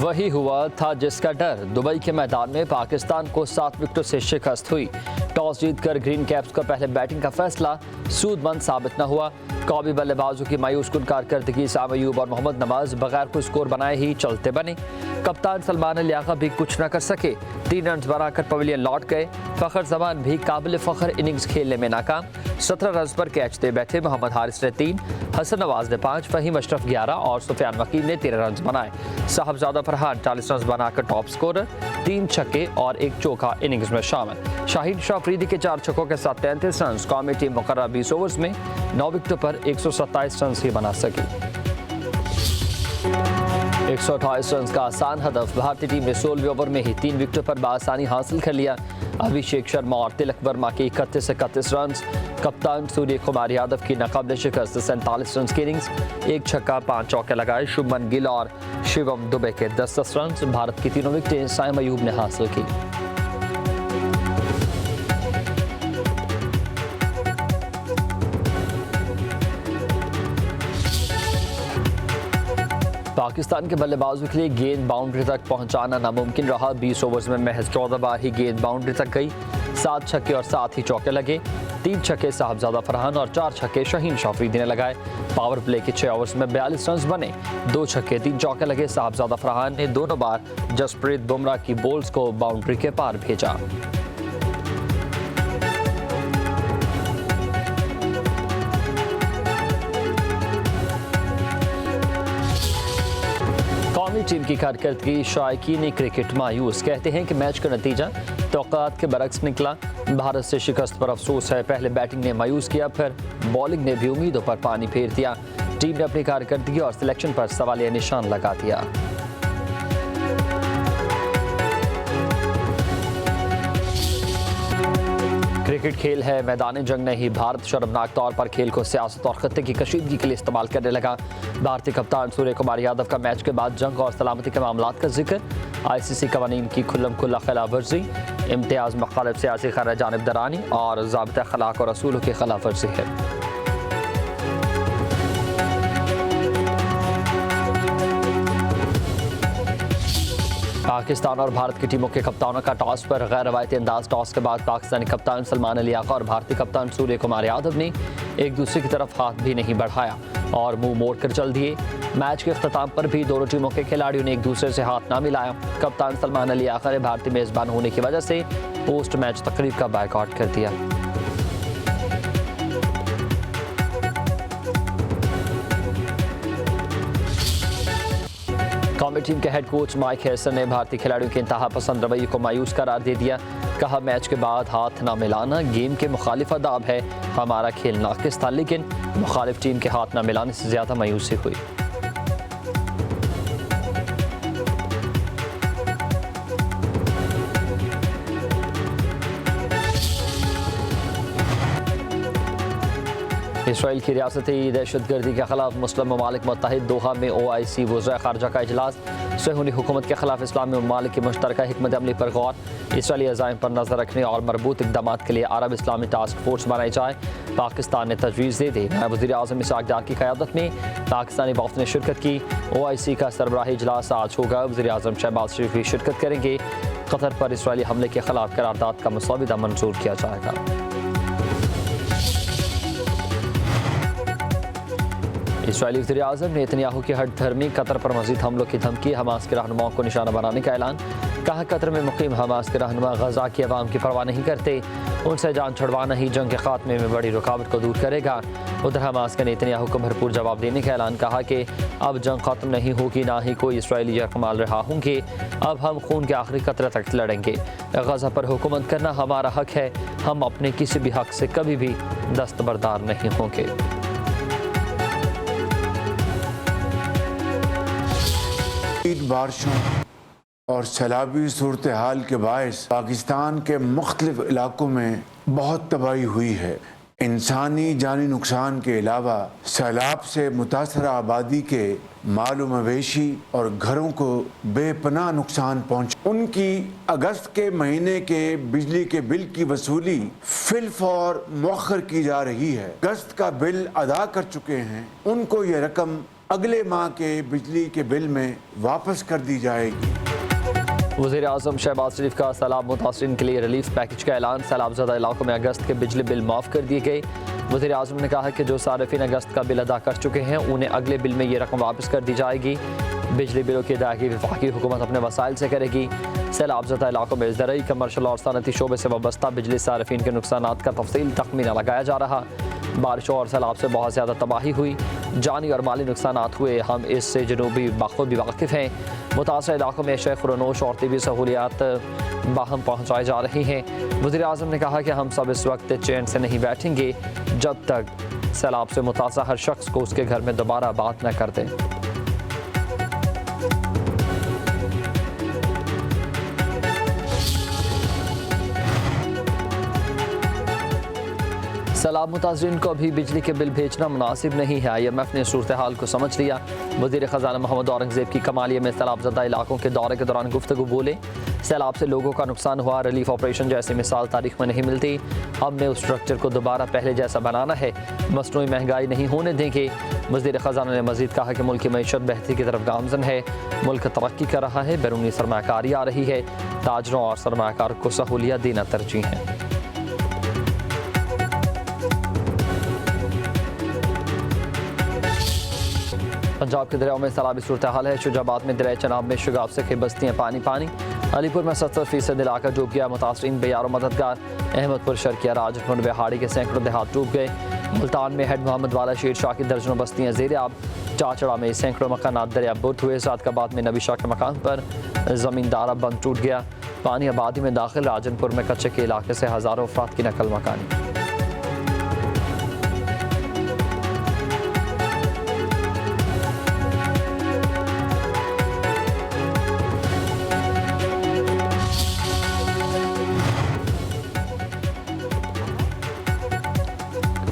वही हुआ था जिसका डर। दुबई के मैदान में पाकिस्तान को 7 विकेटों से शिकस्त हुई। टॉस जीतकर ग्रीन कैप्स का पहले बैटिंग का फैसला सूदमंद साबित न हुआ। कौमी बल्लेबाजों की मायूस कुन कारकर्दगी साम अयूब और मोहम्मद नवाज बगैर कोई स्कोर बनाए ही चलते बने। कप्तान सलमान लियाका भी कुछ न कर सके, 3 रन बनाकर पवेलियन लौट गए। फखर जमान भी काबिल फखर इनिंग्स खेलने में नाकाम। 17 रन पर कैच दे बैठे मोहम्मद हारिस ने 3, हसन नवाज ने 5, फहीम अशरफ 11 और सुफियान वकील ने 13 रन बनाए। साहबजादा फरहान 40 रन बनाकर टॉप स्कोरर, 3 छक्के और 1 चौका इनिंग्स में शामिल। शाहीन शाह अफरीदी के 4 छक्कों के साथ 33 रन। कौमी टीम मुकर्रर 20 ओवर्स में 9 विकेटों पर 127 रन ही बना सकी। 128 रन का आसान हदफ भारतीय टीम ने 16वें ओवर में ही 3 विकेटों पर बासानी हासिल कर लिया। अभिषेक शर्मा और तिलक वर्मा के 31 रन। कप्तान सूर्य कुमार यादव की नाकाबिल शिकस्त 47 रन की इनिंग्स, 1 छक्का 5 चौके लगाए। शुभमन गिल और शिवम दुबे के 10 रन। भारत की तीनों विकेटें साम अयूब ने हासिल की। पाकिस्तान के बल्लेबाजों के लिए गेंद बाउंड्री तक पहुंचाना नामुमकिन रहा। 20 ओवर्स में महज 14 बार ही गेंद बाउंड्री तक गई। 7 छक्के और 7 ही चौके लगे। 3 छक्के साहबजादा फरहान और 4 छक्के शाहीन शाह अफरीदी ने लगाए। पावर प्ले के 6 ओवर्स में 42 रन बने। 2 छक्के 3 चौके लगे। साहबजादा फरहान ने दोनों बार जसप्रीत बुमराह की बॉल्स को बाउंड्री के पार भेजा। कौमी टीम की कारकर्दगी शायकीन क्रिकेट मायूस। कहते हैं कि मैच का नतीजा तौक़ात के बरक्स निकला। भारत से शिकस्त पर अफसोस है। पहले बैटिंग ने मायूस किया, फिर बॉलिंग ने भी उम्मीदों पर पानी फेर दिया। टीम ने अपनी कारकर्दगी और सिलेक्शन पर सवालिया निशान लगा दिया। क्रिकेट खेल है, मैदान जंग नहीं। भारत शर्मनाक तौर पर खेल को सियासत और खत्ते की कशीदगी के लिए इस्तेमाल करने लगा। भारतीय कप्तान सूर्य कुमार यादव का मैच के बाद जंग और सलामती के मामलात का जिक्र। ICC कवानीन की खुल्लम खुल्ला खिलाफ वर्जी, इम्तियाज़ मुखालिफ सियासी खैर जानिबदारानी और ज़ाबिता अखलाक और असूलों की खिलाफ वर्जी है। पाकिस्तान और भारत की टीमों के कप्तानों का टॉस पर गैर रवायती अंदाज। टॉस के बाद पाकिस्तानी कप्तान सलमान लियाका और भारतीय कप्तान सूर्य कुमार यादव ने एक दूसरे की तरफ हाथ भी नहीं बढ़ाया और मुंह मोड़कर चल दिए। मैच के अख्ताम पर भी दोनों टीमों के खिलाड़ियों ने एक दूसरे से हाथ ना मिलाया। कप्तान सलमान लियाका ने भारतीय मेज़बान होने की वजह से पोस्ट मैच तकरीब का बायकॉट कर दिया। कौमी टीम के हेड कोच माइक हैसन ने भारतीय खिलाड़ियों के इंतहा पसंद रवैये को मायूस करार दे दिया। कहा, मैच के बाद हाथ ना मिलाना गेम के मुखालिफ अदाब है। हमारा खेल नाकिस था, लेकिन मुखालिफ टीम के हाथ ना मिलाने से ज़्यादा मायूसी हुई। इसराइल की रियासती दहशतगर्दी के खिलाफ मुस्लिम ममालिक मुत्तहिद दोहा में OIC वज़ीर ख़ारजा का इजलास। सहूनी हुकूमत के खिलाफ इस्लामी ममालिक की मुश्तरका हिकमत अमली पर गौर। इसराइली अज़ाइम पर नज़र रखने और मरबूत इक़दाम के लिए अरब इस्लामी टास्क फोर्स बनाई जाए। पाकिस्तान ने तजवीज़ दे दी। नायब वज़ीर आज़म इसहाक़ डार की क़यादत में पाकिस्तानी वफ़द ने शिरकत की। OIC का सरबराही इजलास आज होगा। वज़ीर आज़म शहबाज शरीफ भी शिरकत करेंगे। कतर पर इसराइली हमले के खिलाफ करारदाद का मसौदा मंजूर किया जाएगा। इसराइली वज़ीर आज़म नेतन्याहू की हट धर्मी, कतर पर मज़ीद हमलों की धमकी। हमास के रहनुमाओं को निशाना बनाने का ऐलान। कहा, कतर में मुक़ीम हमास के रहनुमा गज़ा की अवाम की परवाह नहीं करते। उनसे जान छुड़वाना ही जंग के खात्मे में बड़ी रुकावट को दूर करेगा। उधर हमास के नेतन्याहू को भरपूर जवाब देने का ऐलान। कहा कि अब जंग ख़त्म नहीं होगी, ना ही कोई इसराइली यरकमाल रहा होंगे। अब हम खून के आखिरी कतरे तक लड़ेंगे। गज़ा पर हुकूमत करना हमारा हक है। हम अपने किसी भी हक से कभी भी दस्तबरदार नहीं होंगे। बारिशों और सैलाबी सूरत हाल के बायस पाकिस्तान के मुख्तलिफ इलाकों में बहुत तबाही हुई है। इंसानी जानी नुकसान के अलावा सैलाब से मुतासर आबादी के मालो मवेशी और घरों को बेपनाह नुकसान पहुंचा। उनकी अगस्त के महीने के बिजली के बिल की वसूली फिलफौर मौखर की जा रही है। अगस्त का बिल अदा कर चुके हैं, उनको ये रकम अगले माह के बिजली के बिल में वापस कर दी जाएगी। वज़ीर-ए-आज़म शहबाज शरीफ का सैलाब मुतासरीन के लिए रिलीफ पैकेज का ऐलान। सैलाबज़दा इलाकों में अगस्त के बिजली बिल माफ़ कर दिए गए। वज़ीर-ए-आज़म ने कहा कि जो सारिफिन अगस्त का बिल अदा कर चुके हैं उन्हें अगले बिल में ये रकम वापस कर दी जाएगी। बिजली बिलों की अदायगी वफाकी हुकूमत अपने वसाइल से करेगी। सैलाबज़दा इलाकों में ज़रूरी, कमर्शल और सनती शोबे से वाबस्ता बिजली सारिफिन के नुकसानात का तफसील तखमीना लगाया जा रहा। बारिशों और सैलाब से बहुत ज़्यादा तबाही हुई, जानी और माली नुकसानात हुए। हम इससे जनूबी बखूबी वाकिफ़ हैं। मुतासर इलाकों में शेख खुरनोश और तिबी सहूलियात बाहम पहुँचाई जा रही हैं। वज़ीर-ए-आज़म ने कहा कि हम सब इस वक्त चैन से नहीं बैठेंगे जब तक सैलाब से मुतासर हर शख्स को उसके घर में दोबारा बात न कर दें। सैलाब मुतासरीन को अभी बिजली के बिल भेजना मुनासिब नहीं है। IMF ने सूरत हाल को समझ लिया। वज़ीर ख़ज़ाना मोहम्मद औरंगज़ेब की कमालिया में सैलाबज़दा इलाकों के दौरे के दौरान गुफ्तगू बोले। सैलाब से लोगों का नुकसान हुआ, रिलीफ ऑपरेशन जैसी मिसाल तारीख में नहीं मिलती। हमें उस स्ट्रक्चर को दोबारा पहले जैसा बनाना है, मसनूई महंगाई नहीं होने देंगे। वज़ीर ख़ज़ाना ने मज़ीद कहा कि मुल्क की मईशत बेहतरी की तरफ गामज़न है, मुल्क तरक्की कर रहा है, बैरूनी सरमाकारी आ रही है, ताजरों और सरमाकार को सहूलियत देना तरजीह है। पंजाब के दरियाओं में सैलाबी सूरत हाल है। शुजाबाद में दरिया चनाब में शुगाब से कई बस्तियाँ पानी पानी। अलीपुर में 70% इलाका डूब गया। मुतासरीन बेयार मददगार। अहमदपुर, शर्किया, राजपुर, बिहाड़ी के सैकड़ों देहात डूब गए। मुल्तान में हेड मोहम्मद वाला, शेर शाह की दर्जनों बस्तियाँ ज़ेर आब। चाचड़ा में सैकड़ों मकानात दरिया बुर्द हुए। सादकाबाद में नबी शाह के मकान पर ज़मींदारा बंद टूट गया। पानी आबादी में दाखिल। राजनपुर में कच्चे के इलाके से हज़ारों अफराद की नकल मकानी।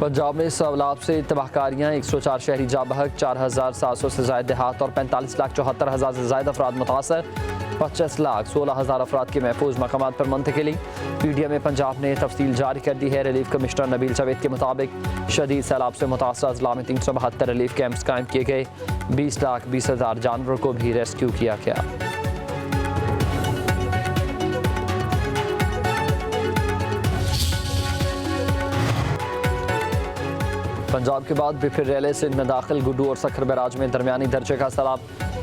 पंजाब में सैलाब से तबाहकारियाँ। 104 शहरी जा बहक, 4700 से ज़ायद देहात और 45,74,000 से ज़ायद अफराद मुतासर। 25,16,000 अफराद के महफूज मकामात पर मुंतकिली। PDM में पंजाब ने तफसील जारी कर दी है। रिलीफ कमिश्नर नबील जावेद के मुताबिक शदीद सैलाब से मुतासर अजला में 372 रिलीफ कैंप्स कायम किए गए। 20,20,000 जानवरों को भी रेस्क्यू किया गया। पंजाब के बाद फिर रेले सिंध में दाखिल। गुड्डू और सखर बैराज में दरमियानी दर्जे का सैलाब।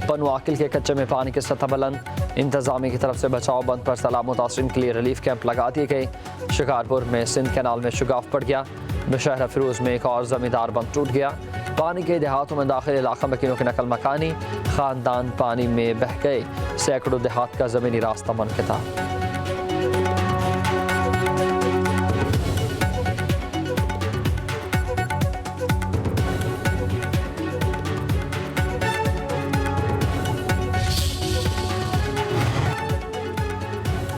पनुआकिल के कच्चे में पानी की सतह बुलंद। इंतजामिया की तरफ से बचाव बंद पर सैलाब मुतासरीन के लिए रिलीफ कैंप लगा दिए गए। शिकारपुर में सिंध कैनाल में शुगाफ पड़ गया। नौशहरा फिरोज में एक और जमींदार बंद टूट गया। पानी के देहातों में दाखिल इलाका मकीनों की नकल मकानी। खानदान पानी में बह गए। सैकड़ों देहात का ज़मीनी रास्ता मुनक़ता।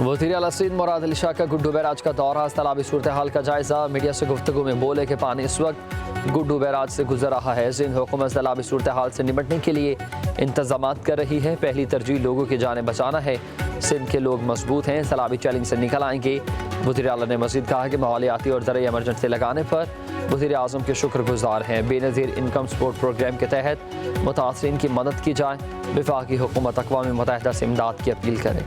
वज़ीर आला सिंध मुराद अली शाह का गुड्डू बैराज का दौरा। सैलाबी सूरत हाल का जायजा। मीडिया से गुफ्तगू में बोले कि पानी इस वक्त गुड्डू बैराज से गुजर रहा है। सिंध हुकूमत सैलाबी सूरत हाल से निपटने के लिए इंतजामात कर रही है। पहली तरजीह लोगों की जानें बचाना है। सिंध के लोग मजबूत हैं, सैलाबी चैलेंज से निकल आएंगे। वज़ीर आला ने मज़ीद कहा कि माहौलियाती और ज़रूरी एमरजेंसी लगाने पर वज़ीर आज़म के शुक्रगुजार हैं। बेनज़ीर इनकम सपोर्ट प्रोग्राम के तहत मुतासरीन की मदद की जाए। वफाकी हुकूमत अक़वाम मुत्तहिदा से इमदाद की अपील करे।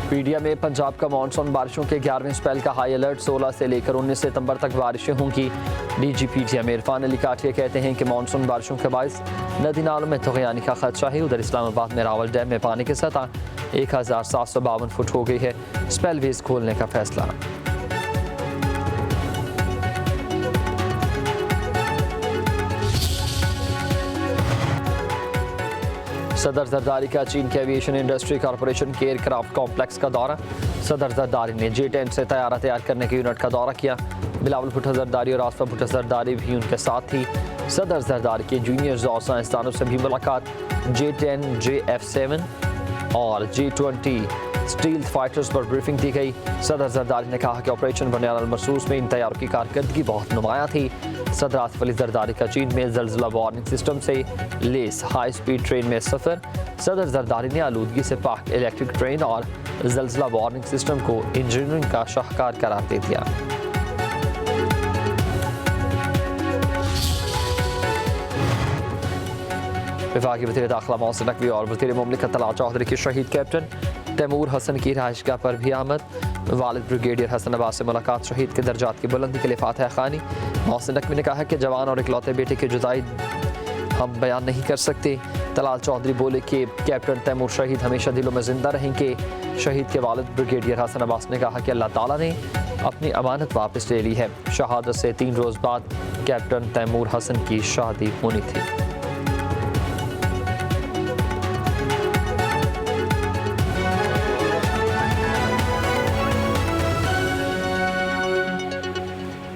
PDM में पंजाब का मानसून बारिशों के 11वें स्पेल का हाई अलर्ट। 16 से लेकर 19 सितंबर तक बारिशें होंगी। DG PDM इरफान अली काठिया कहते हैं कि मानसून बारिशों के बायस नदी नालों में तग़यानी का खदशा है। उधर इस्लामाबाद में रावल डैम में पानी की सतह 1752 फुट हो गई है। स्पेलवेज खोलने का फैसला। सदर जरदारी का चीन के एविएशन इंडस्ट्री कॉरपोरेशन के एयरक्राफ्ट कॉम्प्लेक्स का दौरा। सदर जरदारी ने J-10 से तैयारा तैयार करने के यूनिट का दौरा किया। बिलावल भुट्टो जरदारी और आसफा भुट्टो जरदारी भी उनके साथ थी। सदर जरदारी के जूनियर्स और साइंसदानों से भी मुलाकात। J-10, JF-7 और J-20 स्टील फाइटर्स पर ब्रीफिंग दी गई। सदर जरदारी ने कहा कि ऑपरेशन बनियान अल मरसूस में इन तैयारों की कारकर्दगी बहुत नुमायां थी। सदर आसिफ अली जरदारी का चीन में जलजिला वार्निंग सिस्टम से लेस हाई स्पीड ट्रेन में सफ़र। सदर जरदारी ने आलूदगी से पाक इलेक्ट्रिक ट्रेन और जलजिला वार्निंग सिस्टम को इंजीनियरिंग का शाहकार करार दे दिया। विभागीय वज़ीर दाखिला मोहसिन नकवी और वज़ीर मुमलिकत तलत चौधरी के शहीद कैप्टन तैमूर हसन की रहायशगाह पर भी आमद। वालिद ब्रिगेडियर हसन अब्बास से मुलाकात, शहीद के दर्जात की बुलंदी के लिए फातह खानी। मोहसिन नकवी ने कहा कि जवान और इकलौते बेटे की जुदाई हम बयान नहीं कर सकते। तलाल चौधरी बोले कि कैप्टन तैमूर शहीद हमेशा दिलों में जिंदा रहेंगे। शहीद के वालिद ब्रिगेडियर हसन अब्बास ने कहा कि अल्लाह ताला ने अपनी अमानत वापस ले ली है। शहादत से 3 रोज़ बाद कैप्टन तैमूर हसन की शादी होनी थी।